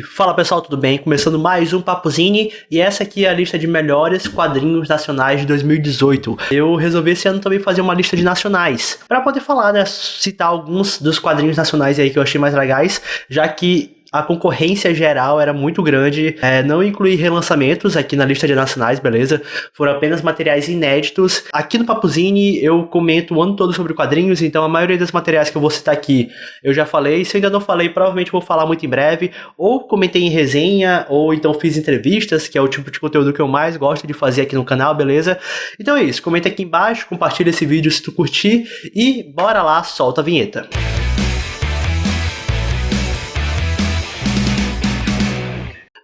Fala pessoal, tudo bem? Começando mais um Papuzine e essa aqui é a lista de melhores quadrinhos nacionais de 2018. Eu resolvi esse ano também fazer uma lista de nacionais, para poder falar, né, citar alguns dos quadrinhos nacionais aí que eu achei mais legais, já que a concorrência geral era muito grande, não incluí relançamentos aqui na lista de nacionais, beleza? Foram apenas materiais inéditos. Aqui no Papuzine eu comento o ano todo sobre quadrinhos, então a maioria dos materiais que eu vou citar aqui eu já falei. Se eu ainda não falei, provavelmente vou falar muito em breve, ou comentei em resenha, ou então fiz entrevistas, que é o tipo de conteúdo que eu mais gosto de fazer aqui no canal, beleza? Então é isso, comenta aqui embaixo, compartilha esse vídeo se tu curtir, e bora lá, solta a vinheta.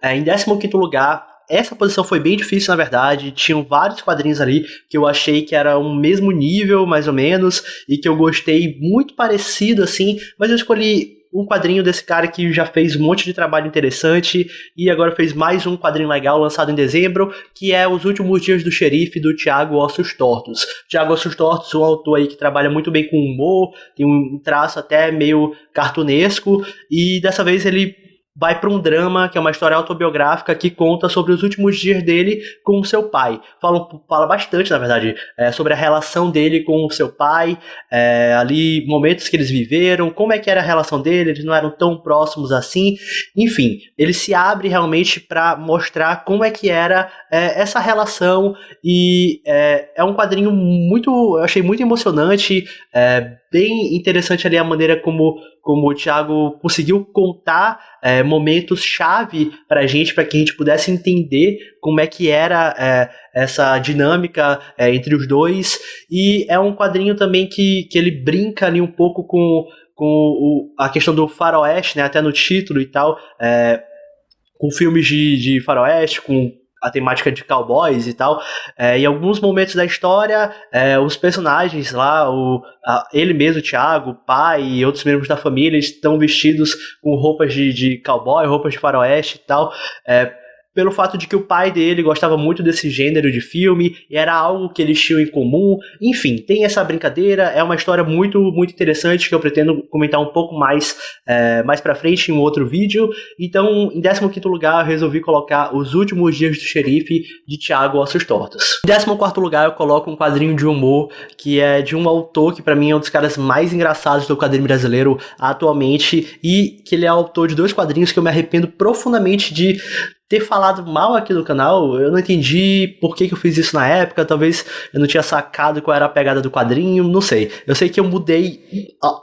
Em 15º lugar, essa posição foi bem difícil, na verdade. Tinham vários quadrinhos ali que eu achei que era um mesmo nível, mais ou menos, e que eu gostei muito parecido, assim, mas eu escolhi um quadrinho desse cara que já fez um monte de trabalho interessante e agora fez mais um quadrinho legal lançado em dezembro, que é Os Últimos Dias do Xerife, do Thiago Ossos Tortos. Thiago Ossos Tortos, um autor aí que trabalha muito bem com humor, tem um traço até meio cartunesco, e dessa vez ele vai para um drama, que é uma história autobiográfica que conta sobre os últimos dias dele com o seu pai. Fala bastante, na verdade, sobre a relação dele com o seu pai, ali, momentos que eles viveram, como é que era a relação dele, eles não eram tão próximos assim. Enfim, ele se abre realmente para mostrar como é que era essa relação, e é um quadrinho eu achei muito emocionante, bem interessante ali a maneira como o Thiago conseguiu contar momentos-chave pra gente, para que a gente pudesse entender como é que era essa dinâmica entre os dois. E é um quadrinho também que ele brinca ali um pouco com a questão do faroeste, né, até no título e tal, com filmes de faroeste, com a temática de cowboys e tal. Em alguns momentos da história, os personagens lá, ele mesmo, o Thiago, o pai e outros membros da família estão vestidos com roupas de cowboy, roupas de faroeste e tal, pelo fato de que o pai dele gostava muito desse gênero de filme, e era algo que eles tinham em comum. Enfim, tem essa brincadeira, é uma história muito, muito interessante, que eu pretendo comentar um pouco mais pra frente em um outro vídeo. Então, em 15º lugar, eu resolvi colocar Os Últimos Dias do Xerife, de Thiago Ossos Tortos. Em 14º lugar, eu coloco um quadrinho de humor, que é de um autor que pra mim é um dos caras mais engraçados do quadrinho brasileiro atualmente, e que ele é autor de 2 quadrinhos que eu me arrependo profundamente de ter falado mal aqui no canal. Eu não entendi por que eu fiz isso na época, talvez eu não tinha sacado qual era a pegada do quadrinho, não sei. Eu sei que eu mudei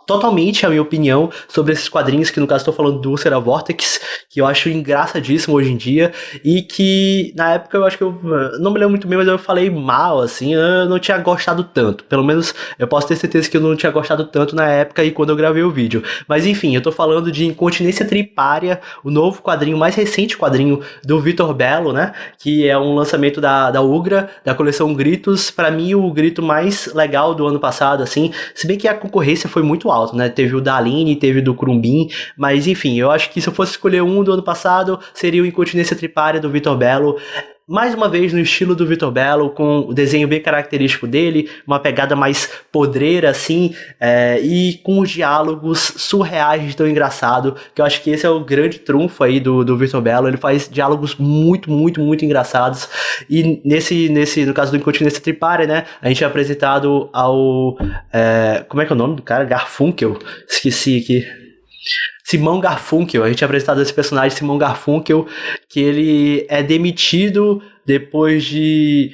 totalmente a minha opinião sobre esses quadrinhos, que no caso estou falando do Ulcera Vortex, que eu acho engraçadíssimo hoje em dia, e que na época eu acho que eu não me lembro muito bem, mas eu falei mal, assim, eu não tinha gostado tanto. Pelo menos eu posso ter certeza que eu não tinha gostado tanto na época e quando eu gravei o vídeo. Mas enfim, eu tô falando de Incontinência Tripária, o novo quadrinho, mais recente quadrinho do Vitor Bello, né, que é um lançamento da Ugra, da coleção Gritos. Pra mim, o grito mais legal do ano passado, assim, se bem que a concorrência foi muito alta, né, teve o da Aline, teve o do Crumbin, mas enfim, eu acho que se eu fosse escolher um do ano passado, seria o Incontinência Tripária do Vitor Bello. Mais uma vez no estilo do Vitor Bello, com o desenho bem característico dele, uma pegada mais podreira, assim, e com os diálogos surreais de tão engraçado, que eu acho que esse é o grande trunfo aí do Vitor Bello. Ele faz diálogos muito, muito, muito engraçados, e no caso do Incontinência Tripária, né, a gente é apresentado ao... como é que é o nome do cara? Garfunkel? Esqueci aqui. Simão Garfunkel. A gente é apresentado esse personagem, Simão Garfunkel, que ele é demitido depois de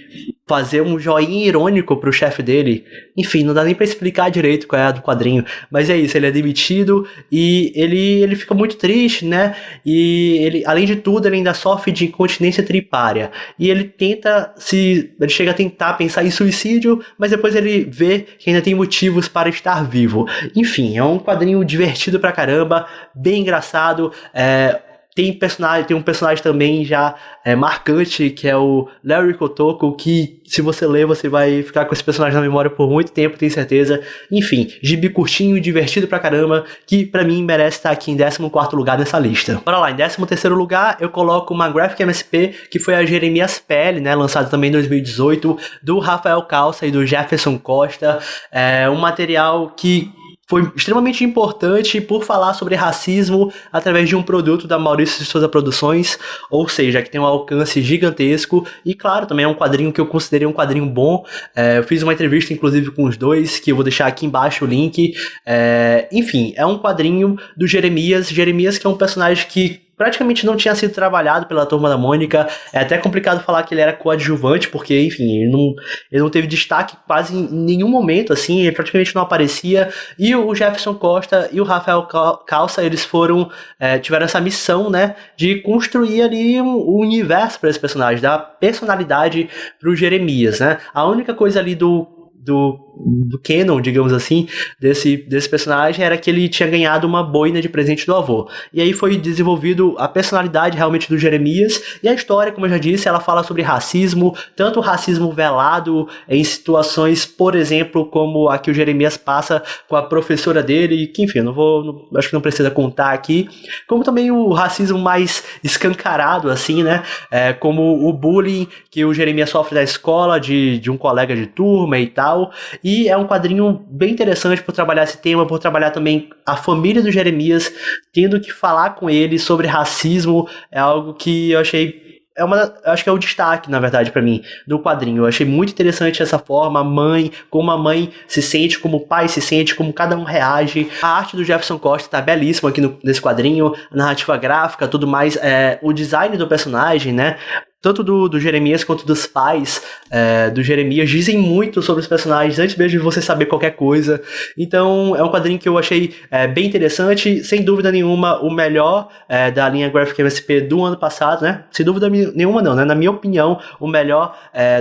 fazer um joinha irônico pro chefe dele. Enfim, não dá nem pra explicar direito qual é a do quadrinho, mas é isso, ele é demitido e ele fica muito triste, né? E ele, além de tudo, ele ainda sofre de incontinência tripária. E ele chega a tentar pensar em suicídio, mas depois ele vê que ainda tem motivos para estar vivo. Enfim, é um quadrinho divertido pra caramba, bem engraçado. Tem um personagem também já marcante, que é o Larry Kotoko, que se você ler, você vai ficar com esse personagem na memória por muito tempo, tenho certeza. Enfim, gibi curtinho, divertido pra caramba, que pra mim merece estar aqui em 14º lugar nessa lista. Bora lá, em 13º lugar eu coloco uma Graphic MSP, que foi a Jeremias Pele, né, lançado também em 2018, do Rafael Calça e do Jefferson Costa. Um material que foi extremamente importante por falar sobre racismo através de um produto da Maurício de Souza Produções, ou seja, que tem um alcance gigantesco, e claro, também é um quadrinho que eu considerei um quadrinho bom. Eu fiz uma entrevista, inclusive, com os dois, que eu vou deixar aqui embaixo o link. Enfim, é um quadrinho do Jeremias, que é um personagem que praticamente não tinha sido trabalhado pela Turma da Mônica. É até complicado falar que ele era coadjuvante, porque, enfim, ele não teve destaque quase em nenhum momento, assim, ele praticamente não aparecia. E o Jefferson Costa e o Rafael Calça, eles tiveram essa missão, né, de construir ali um universo para esse personagem, dar personalidade pro Jeremias, né. A única coisa ali do canon, digamos assim, desse personagem era que ele tinha ganhado uma boina de presente do avô. E aí foi desenvolvido a personalidade realmente do Jeremias, e a história, como eu já disse, ela fala sobre racismo, tanto o racismo velado em situações, por exemplo, como a que o Jeremias passa com a professora dele, que enfim, acho que não precisa contar aqui, como também o racismo mais escancarado, assim, né, como o bullying que o Jeremias sofre da escola, de um colega de turma e tal. E é um quadrinho bem interessante por trabalhar esse tema, por trabalhar também a família do Jeremias, tendo que falar com ele sobre racismo. É algo que eu achei acho que é o destaque, na verdade, pra mim, do quadrinho. Eu achei muito interessante essa forma, como a mãe se sente, como o pai se sente, como cada um reage. A arte do Jefferson Costa tá belíssima aqui nesse quadrinho, a narrativa gráfica, tudo mais, o design do personagem, né? Tanto do Jeremias quanto dos pais do Jeremias dizem muito sobre os personagens antes mesmo de você saber qualquer coisa. Então é um quadrinho que eu achei bem interessante, sem dúvida nenhuma o melhor da linha Graphic MSP do ano passado, né? Sem dúvida nenhuma não, né? Na minha opinião, o melhor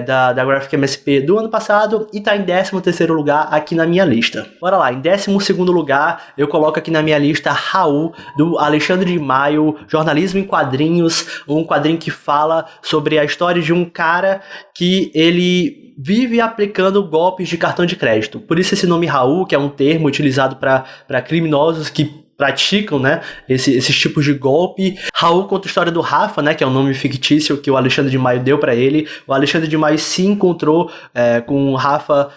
da Graphic MSP do ano passado, e tá em 13º lugar aqui na minha lista. Bora lá, em 12º lugar eu coloco aqui na minha lista Raul, do Alexandre de Maio, Jornalismo em Quadrinhos, um quadrinho que fala sobre a história de um cara que ele vive aplicando golpes de cartão de crédito. Por isso esse nome Raul, que é um termo utilizado para criminosos que praticam, né, esses tipos de golpe. Raul conta a história do Rafa, né, que é um nome fictício que o Alexandre de Maio deu para ele. O Alexandre de Maio se encontrou com o Rafa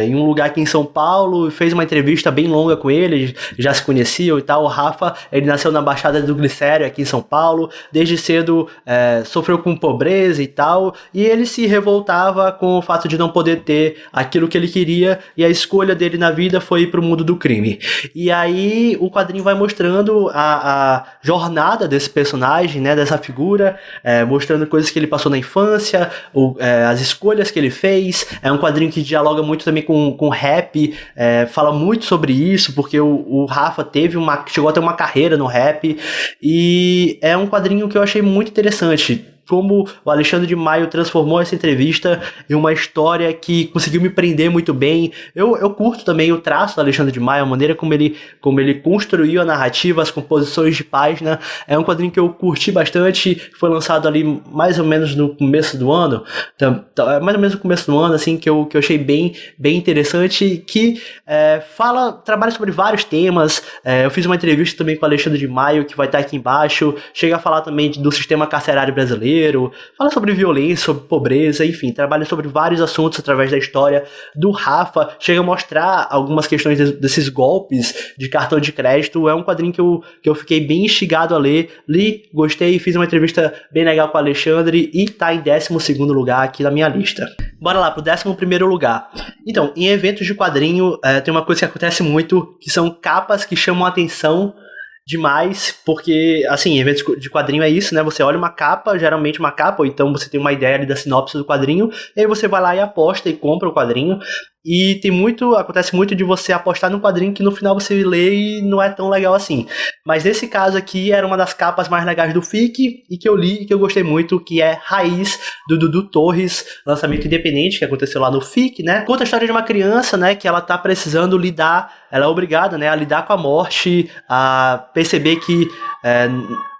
em um lugar aqui em São Paulo, fez uma entrevista bem longa com ele, já se conheciam e tal. O Rafa, ele nasceu na Baixada do Glicério, aqui em São Paulo, desde cedo sofreu com pobreza e tal, e ele se revoltava com o fato de não poder ter aquilo que ele queria, e a escolha dele na vida foi ir pro mundo do crime. E aí o quadrinho vai mostrando a jornada desse personagem, né, dessa figura, mostrando coisas que ele passou na infância, as escolhas que ele fez. É um quadrinho que dialoga muito também com rap, fala muito sobre isso, porque o Rafa chegou a ter uma carreira no rap, e é um quadrinho que eu achei muito interessante. Como o Alexandre de Maio transformou essa entrevista em uma história que conseguiu me prender muito bem. Eu curto também o traço do Alexandre de Maio, a maneira como ele construiu a narrativa, as composições de página. É um quadrinho que eu curti bastante, foi lançado ali mais ou menos no começo do ano, assim, que eu achei bem interessante, que trabalha sobre vários temas. Eu fiz uma entrevista também com o Alexandre de Maio, que vai estar aqui embaixo, chega a falar também do sistema carcerário brasileiro, fala sobre violência, sobre pobreza, enfim, trabalha sobre vários assuntos através da história do Rafa, chega a mostrar algumas questões desses golpes de cartão de crédito. É um quadrinho que eu fiquei bem instigado a ler, gostei, fiz uma entrevista bem legal com o Alexandre, e tá em 12º lugar aqui na minha lista. Bora lá pro 11º lugar. Então, em eventos de quadrinho, tem uma coisa que acontece muito, que são capas que chamam a atenção demais, porque, assim, eventos de quadrinho é isso, né? Você olha uma capa, geralmente uma capa, ou então você tem uma ideia ali da sinopse do quadrinho, e aí você vai lá e aposta e compra o quadrinho. E acontece muito de você apostar num quadrinho que no final você lê e não é tão legal assim. Mas nesse caso aqui era uma das capas mais legais do FIC, e que eu li e que eu gostei muito, que é Raiz, do Dudu Torres, lançamento independente que aconteceu lá no FIC, né? Conta a história de uma criança, né, que ela tá precisando ela é obrigada, né, a lidar com a morte, a perceber que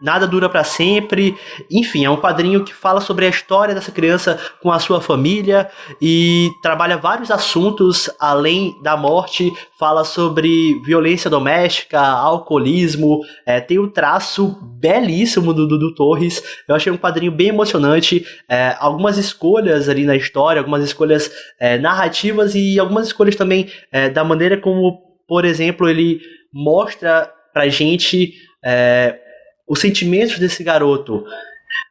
nada dura pra sempre. Enfim, é um quadrinho que fala sobre a história dessa criança com a sua família e trabalha vários assuntos além da morte. Fala sobre violência doméstica, alcoolismo, tem um traço belíssimo do Dudu Torres. Eu achei um quadrinho bem emocionante, algumas escolhas ali na história, algumas escolhas narrativas, e algumas escolhas também da maneira como por exemplo, ele mostra pra gente os sentimentos desse garoto,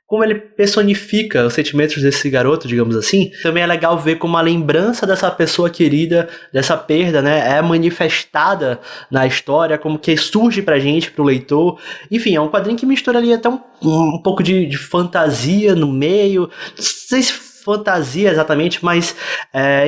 como ele personifica os sentimentos desse garoto, digamos assim. Também é legal ver como a lembrança dessa pessoa querida, dessa perda, né, é manifestada na história, como que surge pra gente, pro leitor. Enfim, é um quadrinho que mistura ali até um pouco de fantasia no meio. Não sei se fantasia exatamente, mas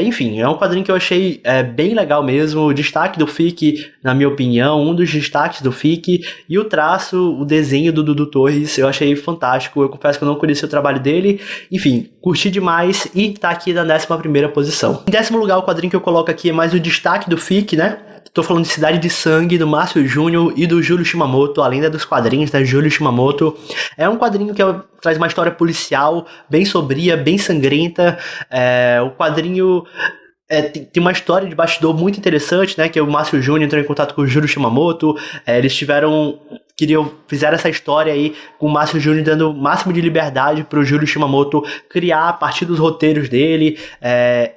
enfim, é um quadrinho que eu achei bem legal mesmo. O destaque do FIC, na minha opinião, um dos destaques do FIC, e o traço, o desenho do Dudu Torres, eu achei fantástico. Eu confesso que eu não conheci o trabalho dele. Enfim, curti demais e tá aqui na 11ª posição. Em 10º lugar, o quadrinho que eu coloco aqui é mais o destaque do FIC, né? Tô falando de Cidade de Sangue, do Márcio Júnior e do Júlio Shimamoto, além dos quadrinhos da Júlio Shimamoto. É um quadrinho que traz uma história policial bem sombria, bem sangrenta. O quadrinho tem uma história de bastidor muito interessante, né? Que o Márcio Júnior entrou em contato com o Júlio Shimamoto. Eles fizeram essa história aí com o Márcio Júnior dando o máximo de liberdade para o Júlio Shimamoto criar a partir dos roteiros dele.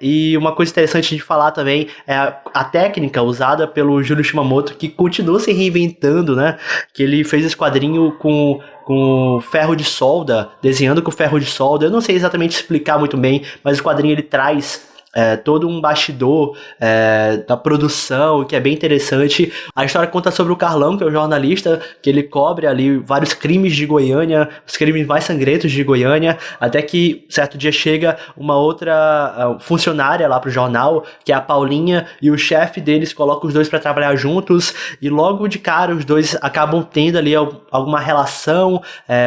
E uma coisa interessante de falar também é a técnica usada pelo Júlio Shimamoto, que continua se reinventando, né? Que ele fez esse quadrinho com ferro de solda, desenhando com ferro de solda. Eu não sei exatamente explicar muito bem, mas o quadrinho ele traz todo um bastidor da produção, que é bem interessante. A história conta sobre o Carlão, que é um jornalista, que ele cobre ali vários crimes de Goiânia, os crimes mais sangrentos de Goiânia, até que certo dia chega uma outra funcionária lá pro jornal, que é a Paulinha, e o chefe deles coloca os dois para trabalhar juntos, e logo de cara os dois acabam tendo ali alguma relação.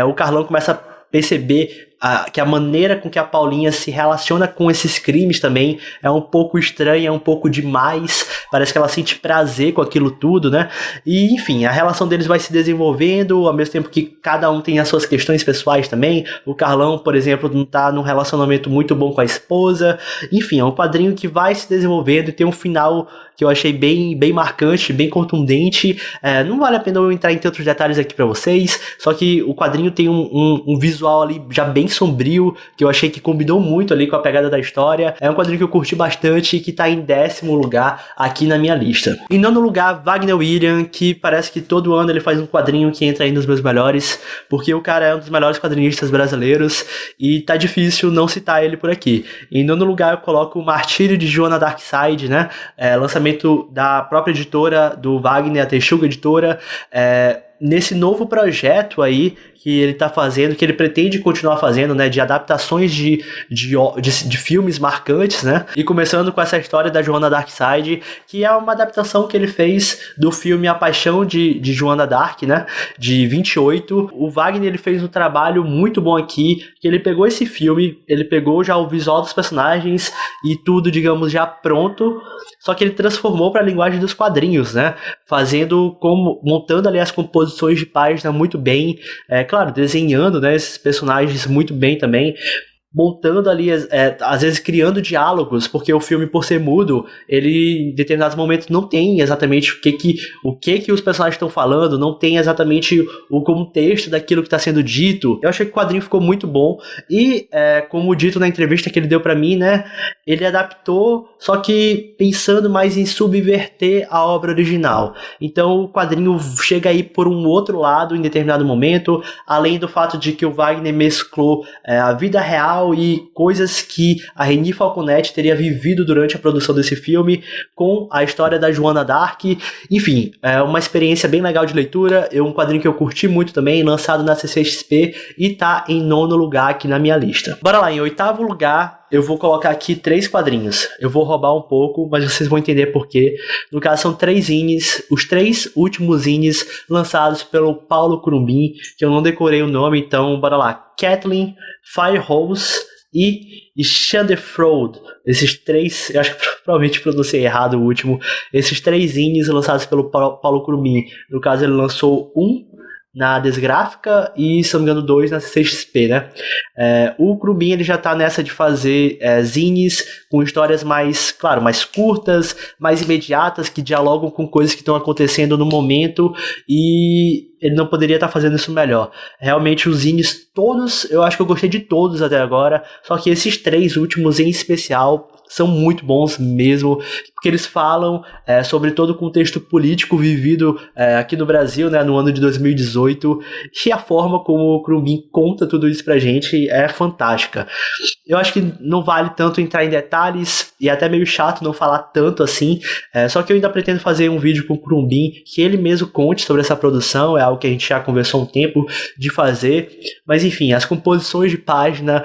O Carlão começa a perceber que a maneira com que a Paulinha se relaciona com esses crimes também é um pouco estranha, é um pouco demais. Parece que ela sente prazer com aquilo tudo, né? E, enfim, a relação deles vai se desenvolvendo, ao mesmo tempo que cada um tem as suas questões pessoais também. O Carlão, por exemplo, não tá num relacionamento muito bom com a esposa. Enfim, é um quadrinho que vai se desenvolvendo e tem um final que eu achei bem, bem marcante, bem contundente. Não vale a pena eu entrar em tantos detalhes aqui pra vocês, só que o quadrinho tem um visual ali já bem sombrio, que eu achei que combinou muito ali com a pegada da história. É um quadrinho que eu curti bastante e que tá em 10º lugar aqui na minha lista. Em 9º lugar, Wagner William, que parece que todo ano ele faz um quadrinho que entra aí nos meus melhores, porque o cara é um dos melhores quadrinistas brasileiros e tá difícil não citar ele por aqui. Em 9º lugar, eu coloco o Martírio de Joana Darkside, né? Lançamento da própria editora do Wagner, a Texuga Editora, nesse novo projeto aí que ele tá fazendo, que ele pretende continuar fazendo, né, de adaptações de filmes marcantes, né, e começando com essa história da Joana Darkside, que é uma adaptação que ele fez do filme A Paixão de Joana Dark, né, de 28. O Wagner, ele fez um trabalho muito bom aqui, que ele pegou esse filme, ele pegou já o visual dos personagens e tudo, digamos, já pronto, só que ele transformou para a linguagem dos quadrinhos, né, montando ali as composições de página muito bem, claro, desenhando, né, esses personagens muito bem também, montando ali, às vezes criando diálogos, porque o filme, por ser mudo, ele em determinados momentos não tem exatamente o que os personagens estão falando, não tem exatamente o contexto daquilo que está sendo dito. Eu achei que o quadrinho ficou muito bom e, como dito na entrevista que ele deu para mim, né, ele adaptou, só que pensando mais em subverter a obra original. Então o quadrinho chega aí por um outro lado em determinado momento, além do fato de que o Wagner mesclou a vida real e coisas que a Reni Falconetti teria vivido durante a produção desse filme com a história da Joana Dark. Enfim, é uma experiência bem legal de leitura, um quadrinho que eu curti muito também, lançado na CCXP e tá em 9º lugar aqui na minha lista. Bora lá, em 8º lugar eu vou colocar aqui 3 quadrinhos. Eu vou roubar um pouco, mas vocês vão entender por quê. No caso, são 3 zines, os 3 últimos zines lançados pelo Paulo Curumbin, que eu não decorei o nome, então bora lá. Kathleen, Firehose e Shandefroid. Esses 3, eu acho que provavelmente pronunciei errado o último. Esses 3 zines lançados pelo Paulo Curumbin. No caso, ele lançou na Desgráfica e, se não me engano, 2 na CCXP, né? O Curumbin, ele já tá nessa de fazer zines com histórias mais, claro, mais curtas, mais imediatas, que dialogam com coisas que estão acontecendo no momento, e ele não poderia estar fazendo isso melhor. Realmente, os zines todos, eu acho que eu gostei de todos até agora, só que esses 3 últimos em especial são muito bons mesmo, porque eles falam sobre todo o contexto político vivido aqui no Brasil, né, no ano de 2018, e a forma como o Kurumbin conta tudo isso pra gente é fantástica. Eu acho que não vale tanto entrar em detalhes, e é até meio chato não falar tanto assim, só que eu ainda pretendo fazer um vídeo com o Kurumbin, que ele mesmo conte sobre essa produção, é algo que a gente já conversou há um tempo de fazer, mas enfim, as composições de página,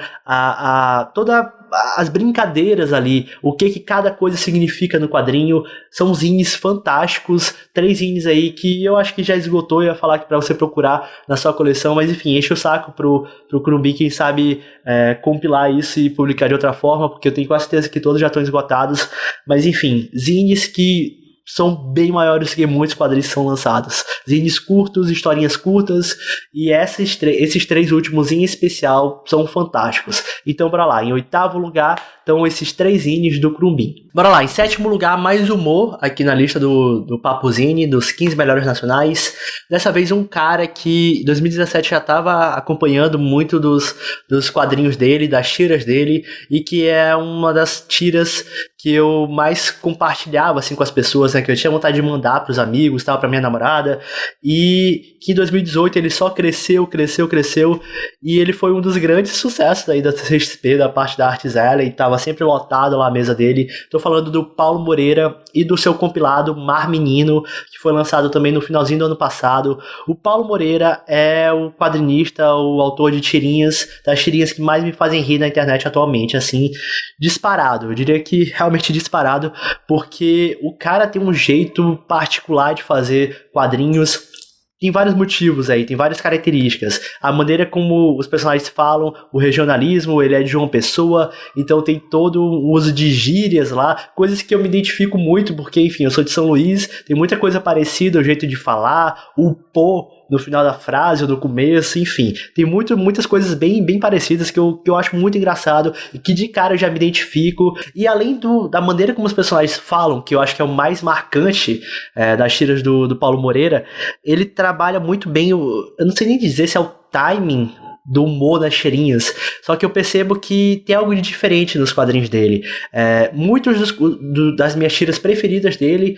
toda as brincadeiras ali, o que cada coisa significa no quadrinho, são zines fantásticos, 3 zines aí que eu acho que já esgotou, eu ia falar que pra você procurar na sua coleção, mas enfim, enche o saco pro Kurumbin, quem sabe compilar isso e publicar de outra forma, porque eu tenho quase certeza que todos já estão esgotados, mas enfim, zines que são bem maiores que muitos quadrinhos que são lançados. Zines curtos, historinhas curtas, e esses 3 últimos em especial são fantásticos. Então, bora lá, em 8º lugar estão esses 3 zines do Kurumbin. Bora lá, em 7º lugar, mais humor aqui na lista do Papo Zine, dos 15 melhores nacionais. Dessa vez um cara que em 2017 já estava acompanhando muito dos quadrinhos dele, das tiras dele, e que é uma das tiras que eu mais compartilhava assim com as pessoas, né, que eu tinha vontade de mandar pros amigos, tal, pra minha namorada, e que em 2018 ele só cresceu, e ele foi um dos grandes sucessos aí da CCXP, da parte da Arts Alley, tava sempre lotado lá a mesa dele. Tô falando do Paulo Moreira e do seu compilado Mar Menino, que foi lançado também no finalzinho do ano passado. O Paulo Moreira é o quadrinista, o autor de tirinhas, das tirinhas que mais me fazem rir na internet atualmente, assim, disparado, eu diria que realmente disparado, porque o cara tem um jeito particular de fazer quadrinhos. Tem vários motivos aí, tem várias características. A maneira como os personagens falam, o regionalismo, ele é de João Pessoa, então tem todo o uso de gírias lá, coisas que eu me identifico muito, porque, enfim, eu sou de São Luís, tem muita coisa parecida, o jeito de falar, o pô no final da frase ou no começo, enfim. Tem muitas coisas bem parecidas que eu acho muito engraçado e que de cara eu já me identifico. E além da maneira como os personagens falam, que eu acho que é o mais marcante das tiras do Paulo Moreira, ele trabalha muito bem, eu não sei nem dizer se é o timing do humor das tirinhas, só que eu percebo que tem algo de diferente nos quadrinhos dele. Muitos das minhas tiras preferidas dele,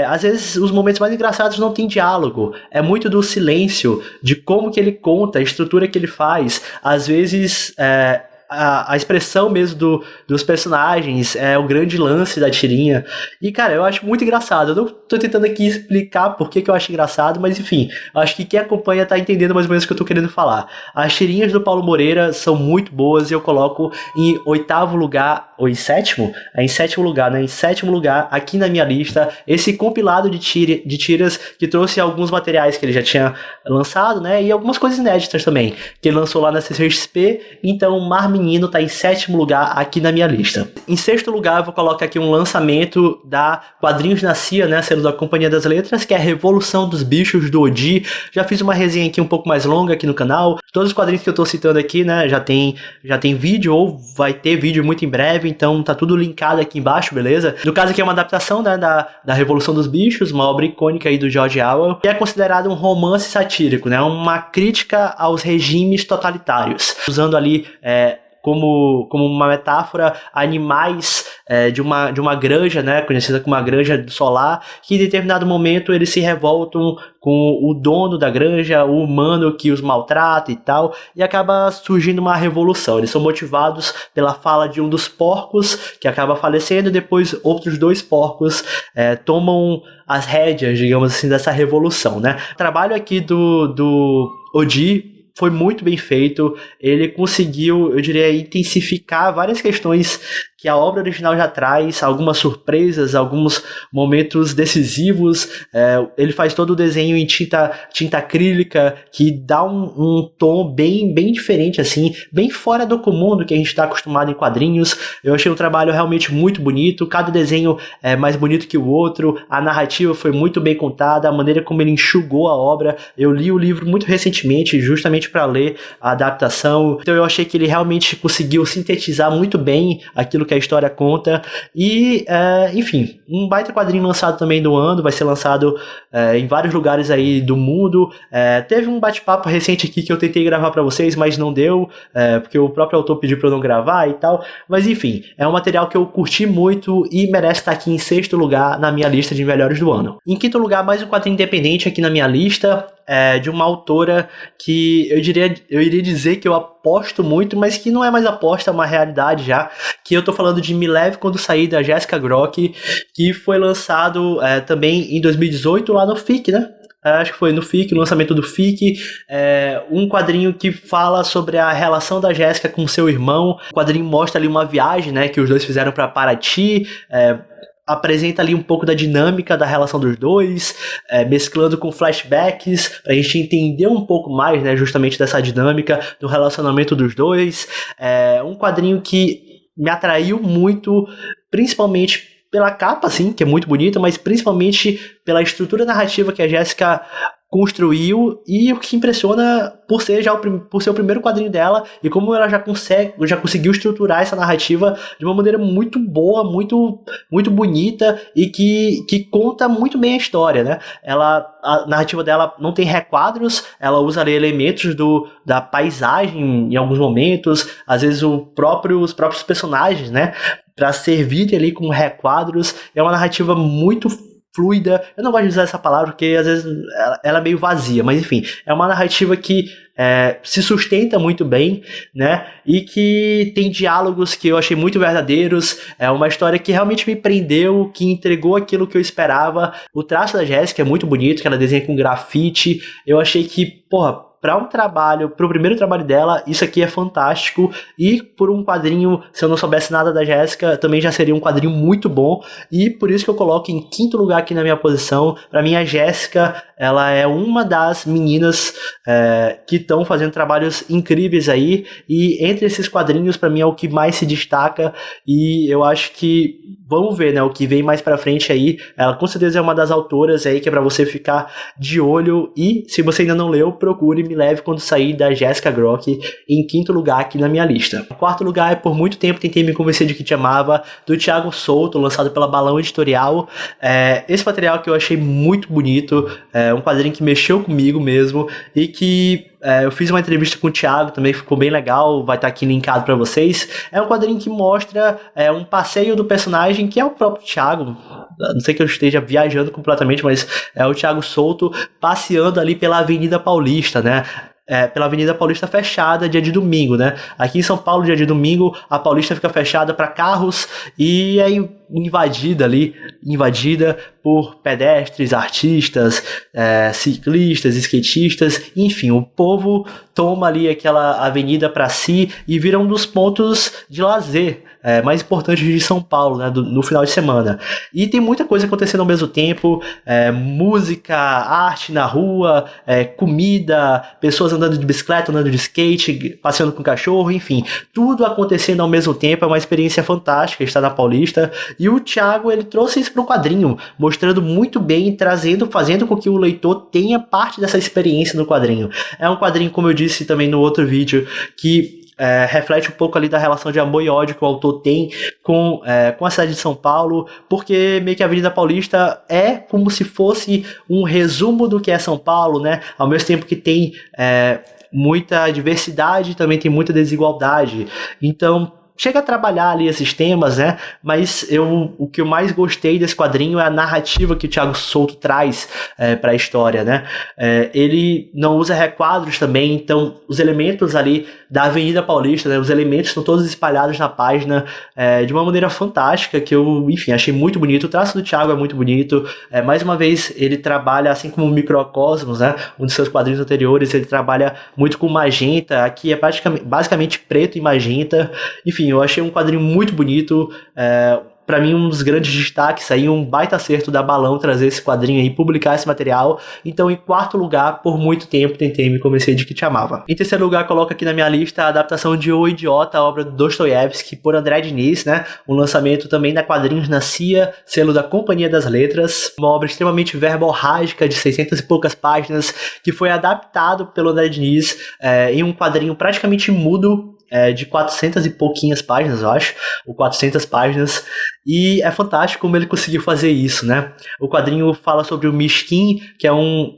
às vezes os momentos mais engraçados não tem diálogo, é muito do silêncio, de como que ele conta, a estrutura que ele faz, às vezes a expressão mesmo dos personagens é o grande lance da tirinha. E, cara, eu acho muito engraçado. Eu não tô tentando aqui explicar por que eu acho engraçado, mas, enfim, acho que quem acompanha tá entendendo mais ou menos o que eu tô querendo falar. As tirinhas do Paulo Moreira são muito boas e eu coloco em 8º lugar, ou em 7º? Em 7º lugar, né? Em 7º lugar, aqui na minha lista, esse compilado de tiras que trouxe alguns materiais que ele já tinha lançado, né? E algumas coisas inéditas também, que ele lançou lá na CCXP. Então, Mar Menino tá em 7º lugar aqui na minha lista. Em 6º lugar, eu vou colocar aqui um lançamento da Quadrinhos na CIA, né, sendo da Companhia das Letras, que é a Revolução dos Bichos, do Odi. Já fiz uma resenha aqui um pouco mais longa aqui no canal. Todos os quadrinhos que eu tô citando aqui, né, já tem vídeo, ou vai ter vídeo muito em breve, então tá tudo linkado aqui embaixo, beleza? No caso aqui é uma adaptação, né, da Revolução dos Bichos, uma obra icônica aí do George Orwell, que é considerado um romance satírico, né, uma crítica aos regimes totalitários, usando ali como uma metáfora animais de uma granja, né, conhecida como uma granja solar, que em determinado momento eles se revoltam com o dono da granja, o humano que os maltrata e tal, e acaba surgindo uma revolução. Eles são motivados pela fala de um dos porcos, que acaba falecendo, e depois outros 2 porcos tomam as rédeas, digamos assim, dessa revolução, né? O trabalho aqui do Odi foi muito bem feito, ele conseguiu, eu diria, intensificar várias questões que a obra original já traz, algumas surpresas, alguns momentos decisivos. Ele faz todo o desenho em tinta acrílica, que dá um tom bem diferente, assim, bem fora do comum do que a gente está acostumado em quadrinhos. Eu achei o trabalho realmente muito bonito, cada desenho é mais bonito que o outro, a narrativa foi muito bem contada, a maneira como ele enxugou a obra. Eu li o livro muito recentemente, justamente para ler a adaptação, então eu achei que ele realmente conseguiu sintetizar muito bem aquilo que que a história conta. E, enfim, um baita quadrinho lançado também do ano, vai ser lançado em vários lugares aí do mundo. Teve um bate-papo recente aqui que eu tentei gravar pra vocês, mas não deu, porque o próprio autor pediu pra eu não gravar e tal. Mas enfim, é um material que eu curti muito e merece estar aqui em 6º lugar na minha lista de melhores do ano. Em 5º lugar, mais um quadrinho independente aqui na minha lista, de uma autora que eu iria dizer que eu aposto muito, mas que não é mais aposta, é uma realidade já, que eu tô falando de Me Leve Quando Sair, da Jessica Grocke, que foi lançado também em 2018 lá no FIC, né? Acho que foi no FIC, no lançamento do FIC, um quadrinho que fala sobre a relação da Jéssica com seu irmão. O quadrinho mostra ali uma viagem, né, que os dois fizeram para Paraty, apresenta ali um pouco da dinâmica da relação dos dois, mesclando com flashbacks, pra gente entender um pouco mais, né, justamente dessa dinâmica do relacionamento dos dois. Um quadrinho que me atraiu muito, principalmente pela capa, assim, que é muito bonita, mas principalmente pela estrutura narrativa que a Jéssica construiu, e o que impressiona por ser o primeiro quadrinho dela, e como ela já conseguiu estruturar essa narrativa de uma maneira muito boa, muito, muito bonita, e que conta muito bem a história, né? A narrativa dela não tem requadros, ela usa ali elementos da paisagem em alguns momentos, às vezes os próprios personagens, né, para servirem ali como requadros. É uma narrativa muito fluida. Eu não gosto de usar essa palavra porque às vezes ela é meio vazia, mas enfim, é uma narrativa que se sustenta muito bem, né? E que tem diálogos que eu achei muito verdadeiros. É uma história que realmente me prendeu, que entregou aquilo que eu esperava. O traço da Jéssica é muito bonito, que ela desenha com grafite. Eu achei que, pro primeiro trabalho dela, isso aqui é fantástico. E por um quadrinho, se eu não soubesse nada da Jéssica, também já seria um quadrinho muito bom. E por isso que eu coloco em 5º lugar aqui na minha posição. Pra mim, a Jéssica, ela é uma das meninas que estão fazendo trabalhos incríveis aí. E entre esses quadrinhos, pra mim, é o que mais se destaca. E eu acho que, vamos ver, né, o que vem mais pra frente aí. Ela com certeza é uma das autoras aí que é pra você ficar de olho. E se você ainda não leu, procure Me Leve Quando Sair, da Jessica Grocke, em 5º lugar aqui na minha lista. Em 4º lugar, por muito tempo tentei me convencer de que te amava, do Thiago Souto, lançado pela Balão Editorial. Esse material que eu achei muito bonito, um quadrinho que mexeu comigo mesmo, e que eu fiz uma entrevista com o Thiago também, ficou bem legal, vai estar aqui linkado para vocês. É um quadrinho que mostra um passeio do personagem, que é o próprio Thiago. Não sei que eu esteja viajando completamente, mas é o Thiago Souto passeando ali pela Avenida Paulista, né? Pela Avenida Paulista fechada dia de domingo, né? Aqui em São Paulo, dia de domingo, a Paulista fica fechada para carros e é invadida por pedestres, artistas, ciclistas, skatistas, enfim, o povo toma ali aquela avenida para si e vira um dos pontos de lazer mais importantes de São Paulo, né, no final de semana. E tem muita coisa acontecendo ao mesmo tempo, música, arte na rua, comida, pessoas andando de bicicleta, andando de skate, passeando com cachorro, enfim, tudo acontecendo ao mesmo tempo. É uma experiência fantástica estar na Paulista. E o Thiago, ele trouxe isso para o quadrinho, mostrando muito bem, fazendo com que o leitor tenha parte dessa experiência no quadrinho. É um quadrinho, como eu disse também no outro vídeo, que reflete um pouco ali da relação de amor e ódio que o autor tem com a cidade de São Paulo, porque meio que a Avenida Paulista é como se fosse um resumo do que é São Paulo, né? Ao mesmo tempo que tem muita diversidade, também tem muita desigualdade. Então, chega a trabalhar ali esses temas, né? Mas o que eu mais gostei desse quadrinho é a narrativa que o Thiago Souto traz para a história, né? Ele não usa requadros também, então os elementos ali da Avenida Paulista, né? Os elementos estão todos espalhados na página de uma maneira fantástica, que eu, enfim, achei muito bonito. O traço do Thiago é muito bonito. Mais uma vez, ele trabalha, assim como o Microcosmos, né? Um dos seus quadrinhos anteriores, ele trabalha muito com magenta. Aqui é basicamente preto e magenta. Enfim, eu achei um quadrinho muito bonito. Pra mim, um dos grandes destaques aí, um baita acerto da Balão trazer esse quadrinho aí, publicar esse material. Então, em 4º lugar, por muito tempo, tentei me convencer de que te amava. Em 3º lugar, coloco aqui na minha lista a adaptação de O Idiota, a obra do Dostoiévski, por André Diniz, né? Um lançamento também da Quadrinhos na CIA, selo da Companhia das Letras. Uma obra extremamente verborrágica, de 600 e poucas páginas, que foi adaptado pelo André Diniz em um quadrinho praticamente mudo, de 400 e pouquinhas páginas, eu acho, ou 400 páginas, e é fantástico como ele conseguiu fazer isso, né? O quadrinho fala sobre o Mishkin, que é um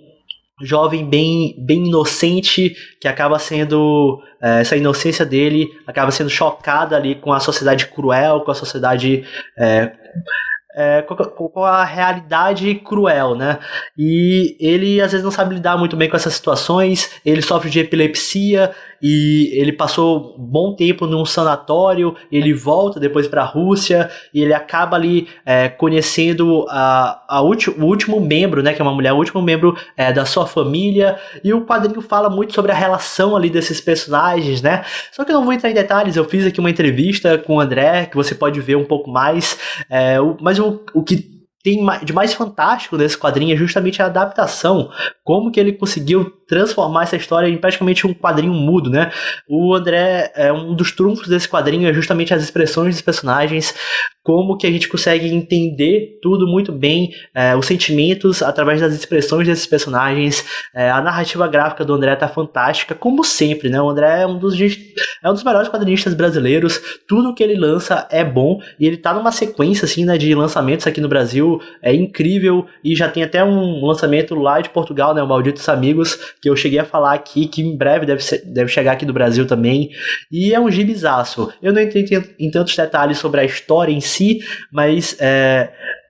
jovem bem inocente, que acaba sendo, essa inocência dele acaba sendo chocada ali com a sociedade cruel, com a sociedade com a realidade cruel, né? E ele às vezes não sabe lidar muito bem com essas situações, ele sofre de epilepsia e ele passou um bom tempo num sanatório, ele volta depois para a Rússia e ele acaba ali conhecendo o último membro, né, que é uma mulher, o último membro da sua família, e o quadrinho fala muito sobre a relação ali desses personagens, né? Só que eu não vou entrar em detalhes, eu fiz aqui uma entrevista com o André, que você pode ver um pouco mais, mas o que tem de mais fantástico nesse quadrinho é justamente a adaptação, como que ele conseguiu transformar essa história em praticamente um quadrinho mudo, né? O André, um dos trunfos desse quadrinho é justamente as expressões dos personagens, como que a gente consegue entender tudo muito bem, os sentimentos através das expressões desses personagens. A narrativa gráfica do André tá fantástica, como sempre, né? O André é um dos melhores quadrinistas brasileiros, tudo que ele lança é bom, e ele tá numa sequência, assim, né, de lançamentos aqui no Brasil, é incrível, e já tem até um lançamento lá de Portugal, né, o Malditos Amigos, que eu cheguei a falar aqui, que em breve deve chegar aqui do Brasil também, e é um gibizaço. Eu não entrei em tantos detalhes sobre a história em si, mas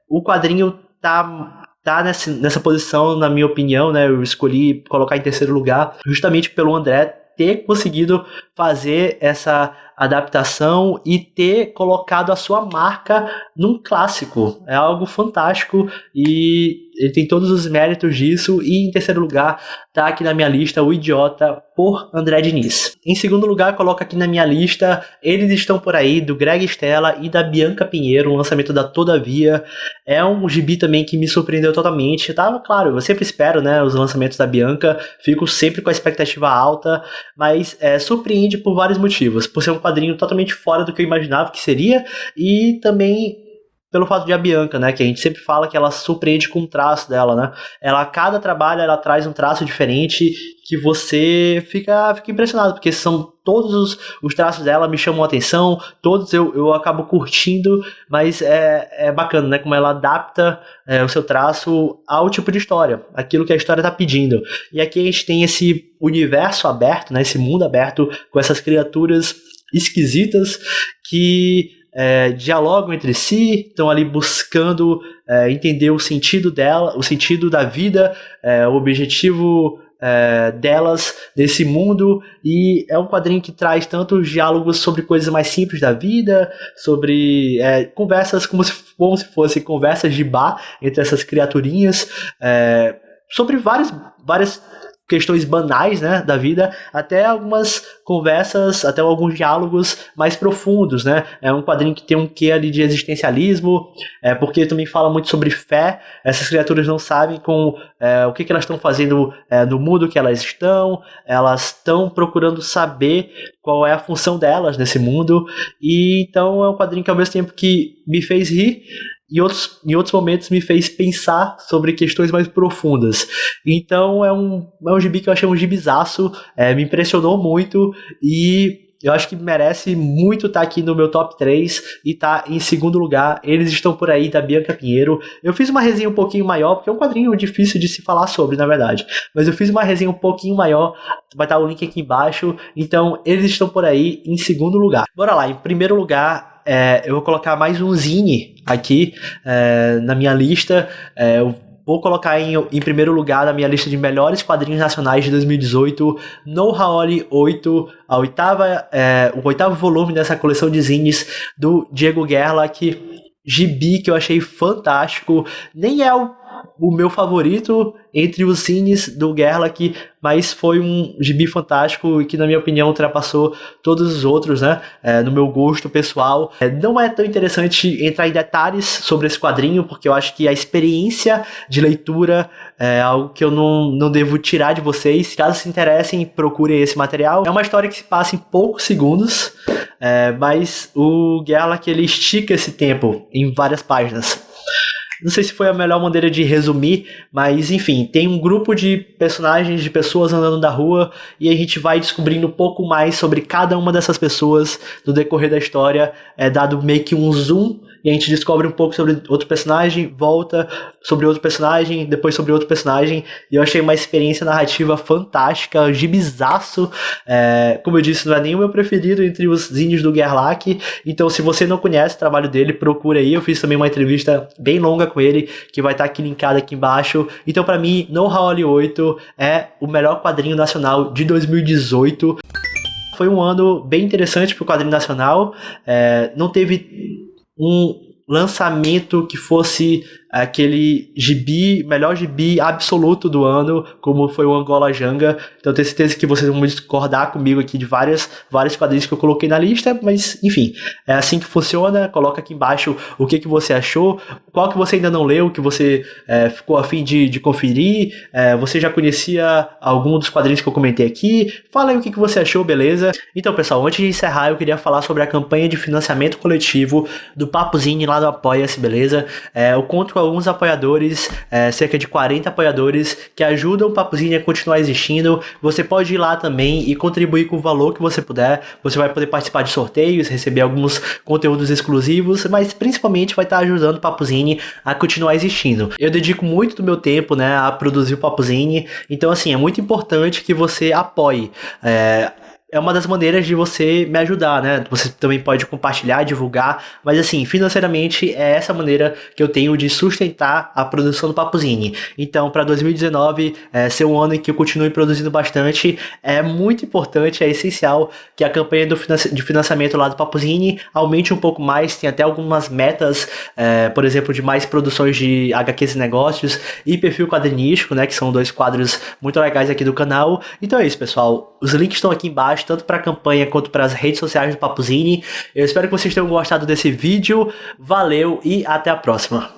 o quadrinho tá nessa posição, na minha opinião, né? Eu escolhi colocar em terceiro lugar justamente pelo André ter conseguido fazer essa adaptação e ter colocado a sua marca num clássico. É algo fantástico e ele tem todos os méritos disso. E em terceiro lugar tá aqui na minha lista O Idiota, por André Diniz. Em segundo lugar, coloco aqui na minha lista Eles Estão Por Aí, do Greg Stella e da Bianca Pinheiro, um lançamento da Todavia. É um gibi também que me surpreendeu totalmente. Claro, eu sempre espero, né, os lançamentos da Bianca, fico sempre com a expectativa alta, mas surpreende por vários motivos. Por ser um quadrinho totalmente fora do que eu imaginava que seria, e também pelo fato de a Bianca, né, que a gente sempre fala que ela surpreende com o traço dela, né? A cada trabalho ela traz um traço diferente que você fica impressionado, porque são todos os traços dela me chamam a atenção, todos eu acabo curtindo, mas é bacana, né, como ela adapta o seu traço ao tipo de história, aquilo que a história tá pedindo. E aqui a gente tem esse universo aberto, né, esse mundo aberto com essas criaturas esquisitas que dialogam entre si, estão ali buscando entender o sentido dela, o sentido da vida, o objetivo delas nesse mundo. E é um quadrinho que traz tanto diálogos sobre coisas mais simples da vida, sobre conversas como se fossem conversas de bar entre essas criaturinhas, sobre várias questões banais, né, da vida, até algumas conversas, até alguns diálogos mais profundos, né? É um quadrinho que tem um quê ali de existencialismo, porque também fala muito sobre fé. Essas criaturas não sabem o que elas estão fazendo no mundo que elas estão procurando saber qual é a função delas nesse mundo, e então é um quadrinho que ao mesmo tempo que me fez rir, em outros momentos me fez pensar sobre questões mais profundas. Então é um gibi que eu achei um gibizaço, me impressionou muito, e eu acho que merece muito estar aqui no meu top 3 e tá em segundo lugar. Eles Estão Por Aí, da Bianca Pinheiro. Eu fiz uma resenha um pouquinho maior, porque é um quadrinho difícil de se falar sobre, na verdade. Mas eu fiz uma resenha um pouquinho maior, vai estar o link aqui embaixo. Então, Eles Estão Por Aí em segundo lugar. Bora lá, em primeiro lugar, eu vou colocar mais um zine aqui na minha lista. Eu vou colocar em primeiro lugar na minha lista de melhores quadrinhos nacionais de 2018, No Haoli 8, o oitavo volume dessa coleção de zines do Diego Gerlach, gibi que eu achei fantástico. Nem é o meu favorito entre os zines do Gerlach, mas foi um gibi fantástico e que, na minha opinião, ultrapassou todos os outros, né? No meu gosto pessoal. Não é tão interessante entrar em detalhes sobre esse quadrinho, porque eu acho que a experiência de leitura é algo que eu não devo tirar de vocês. Caso se interessem, procurem esse material. É uma história que se passa em poucos segundos, mas o Gerlach, ele estica esse tempo em várias páginas. Não sei se foi a melhor maneira de resumir, mas enfim, tem um grupo de personagens, de pessoas andando na rua, e a gente vai descobrindo um pouco mais sobre cada uma dessas pessoas no decorrer da história. É dado meio que um zoom, e a gente descobre um pouco sobre outro personagem, volta sobre outro personagem, depois sobre outro personagem, e eu achei uma experiência narrativa fantástica, gibizaço. Como eu disse, não é nem o meu preferido entre os zines do Gerlach, então se você não conhece o trabalho dele, procura aí. Eu fiz também uma entrevista bem longa com ele, que vai estar aqui linkada aqui embaixo. Então pra mim, No Hall 8 é o melhor quadrinho nacional de 2018. Foi um ano bem interessante pro quadrinho nacional. Não teve um lançamento que fosse aquele melhor gibi absoluto do ano, como foi o Angola Janga. Então eu tenho certeza que vocês vão discordar comigo aqui de vários quadrinhos que eu coloquei na lista, mas enfim, é assim que funciona. Coloca aqui embaixo o que você achou, qual que você ainda não leu, que você ficou a fim de conferir, você já conhecia algum dos quadrinhos que eu comentei aqui, fala aí o que você achou, beleza? Então pessoal, antes de encerrar, eu queria falar sobre a campanha de financiamento coletivo do Papuzine lá do Apoia-se, beleza? Eu conto com alguns apoiadores, cerca de 40 apoiadores, que ajudam o Papuzine a continuar existindo. Você pode ir lá também e contribuir com o valor que você puder. Você vai poder participar de sorteios, receber alguns conteúdos exclusivos, mas principalmente vai estar ajudando o Papuzine a continuar existindo. Eu dedico muito do meu tempo, né, a produzir o Papuzine, então assim, é muito importante que você apoie. É uma das maneiras de você me ajudar, né? Você também pode compartilhar, divulgar, mas assim, financeiramente é essa maneira que eu tenho de sustentar a produção do Papuzine. Então, para 2019 ser um ano em que eu continue produzindo bastante, é muito importante, é essencial que a campanha de financiamento lá do Papuzine aumente um pouco mais. Tem até algumas metas, por exemplo, de mais produções de HQs e negócios e perfil quadrinístico, né? Que são 2 quadros muito legais aqui do canal. Então é isso, pessoal. Os links estão aqui embaixo, tanto para a campanha quanto para as redes sociais do Papuzine. Eu espero que vocês tenham gostado desse vídeo. Valeu e até a próxima.